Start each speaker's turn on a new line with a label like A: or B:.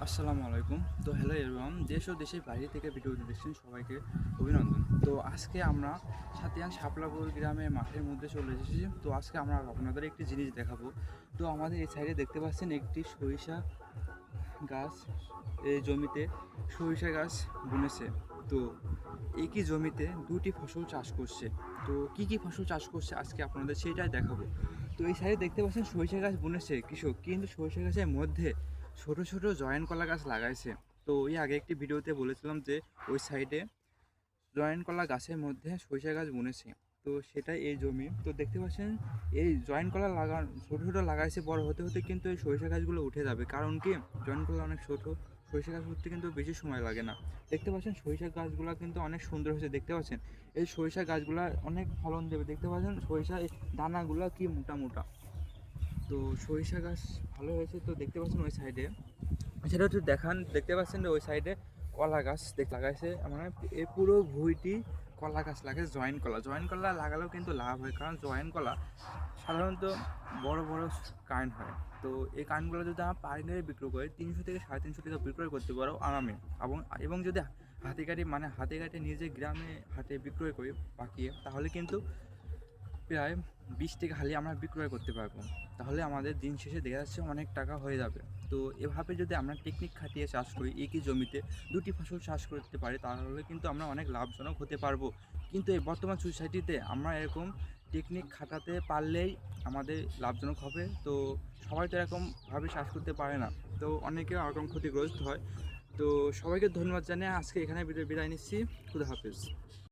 A: আসসালামু আলাইকুম। তো হ্যালো এভরিওয়ান, দেশ ও দেশের বাইরে থেকে ভিডিওটি দেখছেন সবাইকে অভিনন্দন। তো আজকে আমরা সাতিয়ান শাপলাপুর গ্রামের মাঠের মধ্যে চলে এসেছি। তো আজকে আমরা আপনাদের একটি জিনিস দেখাবো। তো আমাদের এই সাইডে দেখতে পাচ্ছেন একটি সরিষা গাছ, এই জমিতে সরিষা গাছ বুনেছে। তো একই জমিতে দুটি ফসল চাষ করছে। তো কি কি ফসল চাষ করছে আজকে আপনাদের সেটাই দেখাবো। তো এই সাইডে দেখতে পাচ্ছেন সরিষা গাছ বুনেছে কৃষক, কিন্তু সরিষা গাছের মধ্যে ছোট ছোট জয়েন্ট কলা গাছ লাগাইছে। তো ওই আগে একটি ভিডিওতে বলেছিলাম যে ওই সাইডে জয়েন্ট কলা গাছের মধ্যে সরিষা গাছ বুনেছে। তো সেটাই এই জমি। তো দেখতে পাচ্ছেন এই জয়েন্ট কলা ছোটো ছোটো লাগাইছে, বড় হতে হতে কিন্তু এই সরিষা গাছগুলো উঠে যাবে। কারণ কি, জয়েন্ট কলা অনেক ছোটো, সরিষা গাছ উঠতে কিন্তু বেশি সময় লাগে না। দেখতে পাচ্ছেন সরিষা গাছগুলো কিন্তু অনেক সুন্দর হয়েছে। দেখতে পাচ্ছেন এই সরিষা গাছগুলো অনেক ফলন দেবে। দেখতে পাচ্ছেন সরিষা এই দানাগুলো কি মোটা মোটা। তো সরিষা গাছ ভালো হয়েছে। তো দেখতে পাচ্ছেন ওই সাইডে, সেটা হচ্ছে দেখান, দেখতে পাচ্ছেন যে ওই সাইডে কলা গাছ লাগাইছে। মানে এই পুরো ভুঁইটি কলা গাছ লাগাইছে। জয়েন্ট কলা লাগালেও কিন্তু লাভ হয়, কারণ জয়েন্ট কলা সাধারণত বড় বড় কারেন্ট হয়। তো এই কারেন্টগুলো যদি আমরা পাইকারি বিক্রি করি 300 থেকে 350 টাকা বিক্রয় করতে পারো আরামে। এবং এবং যদি হাতে কাটে নিজে গ্রামে হাটে বিক্রয় করি পাকিয়ে, তাহলে কিন্তু প্রায় 20 টাকা হালি আমরা বিক্রয় করতে পারবো। তাহলে আমাদের দিন শেষে দেখা যাচ্ছে অনেক টাকা হয়ে যাবে। তো এভাবে যদি আমরা টেকনিক খাটিয়ে চাষ করি, একই জমিতে দুটি ফসল চাষ করতে পারি, তাহলে কিন্তু আমরা অনেক লাভজনক হতে পারবো। কিন্তু এই বর্তমান সোসাইটিতে আমরা এরকম টেকনিক খাটাতে পারলেই আমাদের লাভজনক হবে। তো সবাই তো এরকমভাবে চাষ করতে পারে না, তো অনেকে এরকম ক্ষতিগ্রস্ত হয়। তো সবাইকে ধন্যবাদ জানিয়ে আজকে এখানে বিদায় নিচ্ছি। খুদা হাফেজ।